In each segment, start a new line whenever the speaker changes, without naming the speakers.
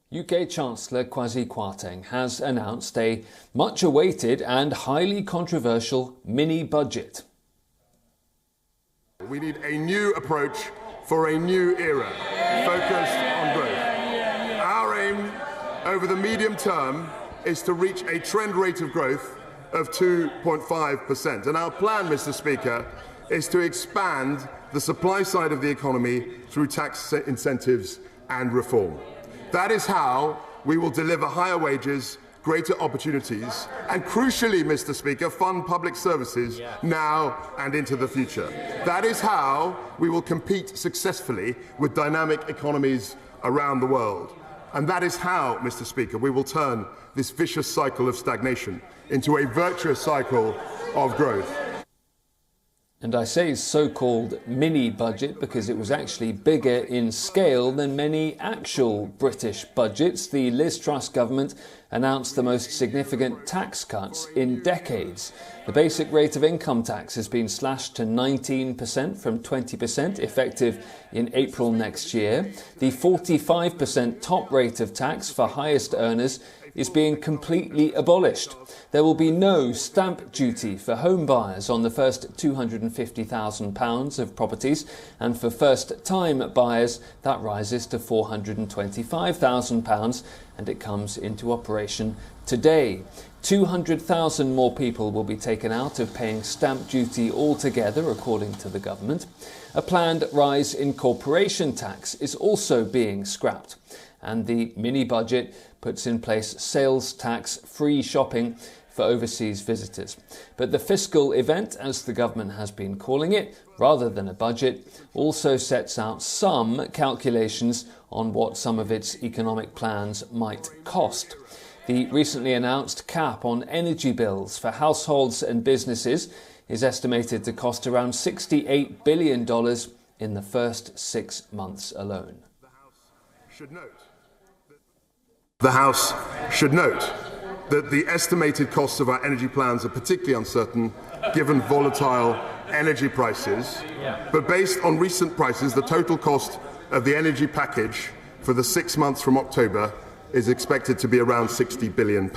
UK Chancellor Kwasi Kwarteng has announced a much-awaited and highly controversial mini-budget.
We need a new approach for a new era, focused on growth. Our aim over the medium term is to reach a trend rate of growth of 2.5%. And our plan, Mr. Speaker, is to expand the supply side of the economy through tax incentives and reform. That is how we will deliver higher wages, greater opportunities, and crucially, Mr. Speaker, fund public services now and into the future. That is how we will compete successfully with dynamic economies around the world. And that is how, Mr. Speaker, we will turn this vicious cycle of stagnation into a virtuous cycle of growth.
And I say so-called mini-budget because it was actually bigger in scale than many actual British budgets. The Liz Truss government announced the most significant tax cuts in decades. The basic rate of income tax has been slashed to 19% from 20%, effective in April next year. The 45% top rate of tax for highest earners is being completely abolished. There will be no stamp duty for home buyers on the first £250,000 of properties, and for first-time buyers that rises to £425,000, and it comes into operation today. 200,000 more people will be taken out of paying stamp duty altogether, according to the government. A planned rise in corporation tax is also being scrapped, and the mini-budget puts in place sales tax-free shopping for overseas visitors. But the fiscal event, as the government has been calling it, rather than a budget, also sets out some calculations on what some of its economic plans might cost. The recently announced cap on energy bills for households and businesses is estimated to cost around $68 billion in the first 6 months alone.
The House should note that the estimated costs of our energy plans are particularly uncertain given volatile energy prices. But based on recent prices, the total cost of the energy package for the 6 months from October is expected to be around £60 billion.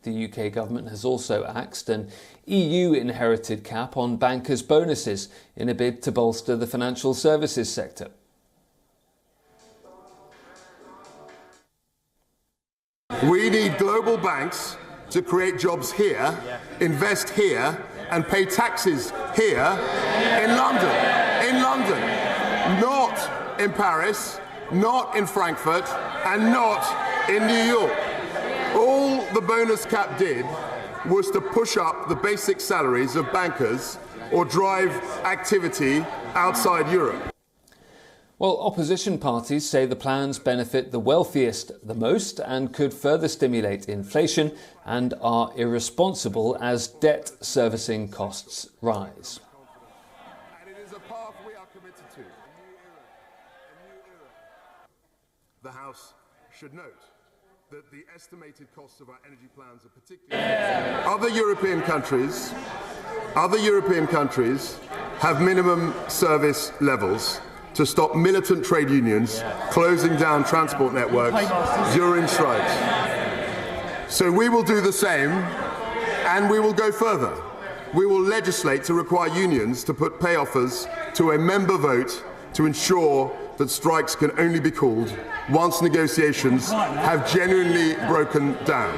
The UK government has also axed an EU-inherited cap on bankers' bonuses in a bid to bolster the financial services sector.
We need global banks to create jobs here, invest here, and pay taxes here in London. In London, not in Paris, not in Frankfurt, and not in New York. All the bonus cap did was to push up the basic salaries of bankers or drive activity outside Europe.
Well, opposition parties say the plans benefit the wealthiest the most and could further stimulate inflation and are irresponsible as debt servicing costs rise.
And it is a path we are committed to. The House should note that the estimated costs of our energy plans are particularly... Other European countries have minimum service levels to stop militant trade unions closing down transport networks during strikes. So we will do the same, and we will go further. We will legislate to require unions to put pay offers to a member vote to ensure that strikes can only be called once negotiations have genuinely broken down.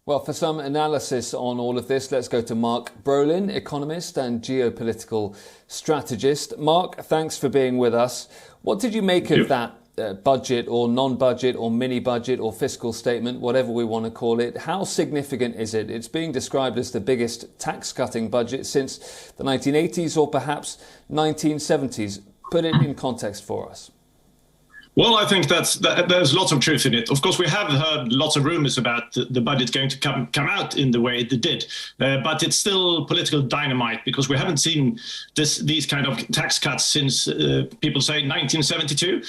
Well, for some analysis on all of this, let's go to Mark Brolin, economist and geopolitical strategist. Mark, thanks for being with us. What did you make of that budget or non-budget or mini-budget or fiscal statement, whatever we want to call it? How significant is it? It's being described as the biggest tax-cutting budget since the 1980s or perhaps 1970s. Put it in context for us.
Well, I think there's lots of truth in it. Of course, we have heard lots of rumors about the budget going to come out in the way it did, but it's still political dynamite because we haven't seen these kind of tax cuts since people say 1972.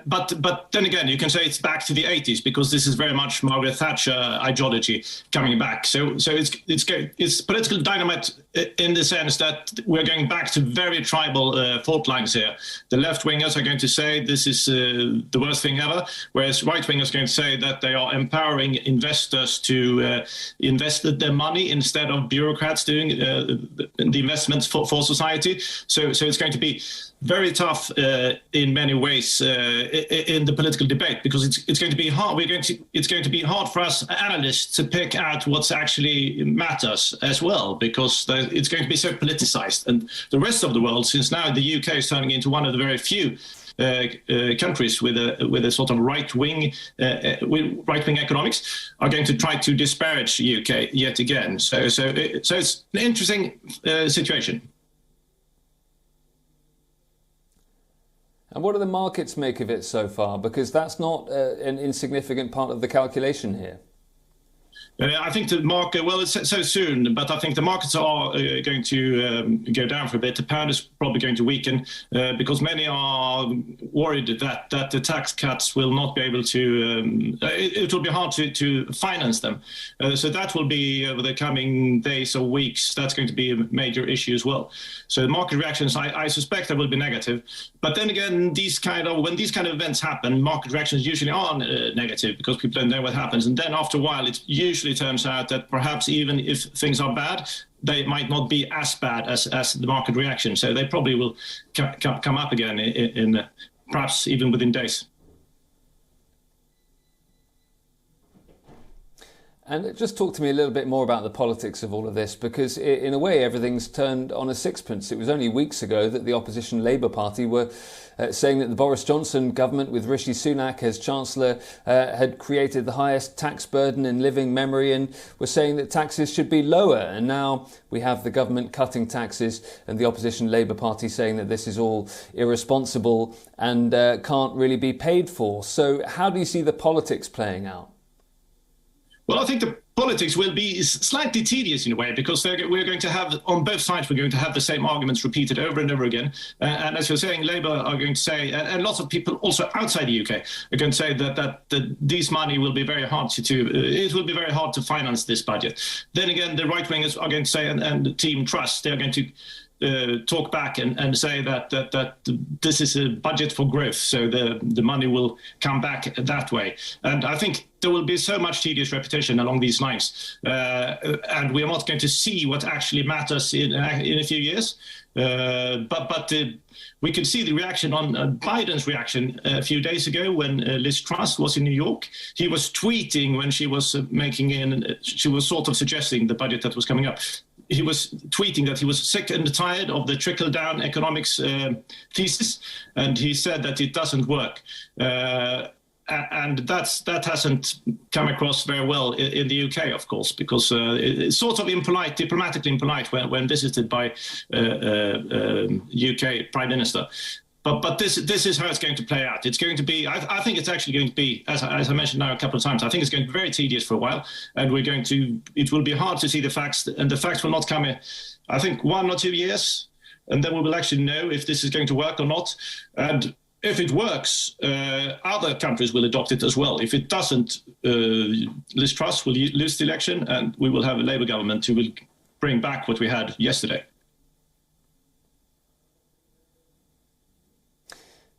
But then again, you can say it's back to the 80s because this is very much Margaret Thatcher ideology coming back. So it's political dynamite in the sense that we're going back to very tribal fault lines here. The left-wingers are going to say this is the worst thing ever, whereas right-wingers are going to say that they are empowering investors to invest their money instead of bureaucrats doing the investments for society. So it's going to be very tough in many ways in the political debate, because it's going to be hard. It's going to be hard for us analysts to pick out what's actually matters as well, because it's going to be so politicized. And the rest of the world, since now the UK is turning into one of the very few countries with a sort of right-wing economics, are going to try to disparage the UK yet again. So it's an interesting situation.
And what do the markets make of it so far? Because that's not an insignificant part of the calculation here.
I think the market, well, it's so soon, but I think the markets are going to go down for a bit. The pound is probably going to weaken because many are worried that the tax cuts will not be able to, it will be hard to finance them. So that will be over the coming days or weeks, that's going to be a major issue as well. So the market reactions, I suspect they will be negative. But then again, when these kind of events happen, market reactions usually are negative because people don't know what happens. And then after a while, it usually turns out that perhaps even if things are bad, they might not be as bad as the market reaction. So they probably will come up again in perhaps even within days.
And just talk to me a little bit more about the politics of all of this, because in a way everything's turned on a sixpence. It was only weeks ago that the opposition Labour Party were saying that the Boris Johnson government with Rishi Sunak as Chancellor had created the highest tax burden in living memory, and were saying that taxes should be lower. And now we have the government cutting taxes and the opposition Labour Party saying that this is all irresponsible and can't really be paid for. So how do you see the politics playing out?
Well, I think the politics will be slightly tedious in a way, because we're going to have, on both sides, we're going to have the same arguments repeated over and over again. And as you're saying, Labour are going to say, and lots of people also outside the UK are going to say that this money will be very hard it will be very hard to finance this budget. Then again, the right-wingers are going to say, and the Team Trust, they're going to talk back and say that this is a budget for growth, so the money will come back that way. And I think there will be so much tedious repetition along these lines, and we are not going to see what actually matters in a few years. But we could see the reaction on Biden's reaction a few days ago when Liz Truss was in New York. He was tweeting when she was she was sort of suggesting the budget that was coming up. He was tweeting that he was sick and tired of the trickle-down economics thesis, and he said that it doesn't work. And that hasn't come across very well in the UK, of course, because it's sort of impolite, diplomatically impolite when visited by UK Prime Minister. But this is how it's going to play out. It's going to be, I think it's actually going to be, as I mentioned now a couple of times, I think it's going to be very tedious for a while, and it will be hard to see the facts, and the facts will not come in, I think, 1 or 2 years, and then we will actually know if this is going to work or not. And if it works, other countries will adopt it as well. If it doesn't, Liz Truss will lose the election, and we will have a Labour government who will bring back what we had yesterday.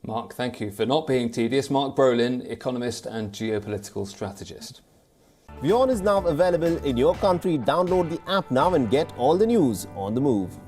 Mark, thank you for not being tedious. Mark Brolin, economist and geopolitical strategist.
WION is now available in your country. Download the app now and get all the news on the move.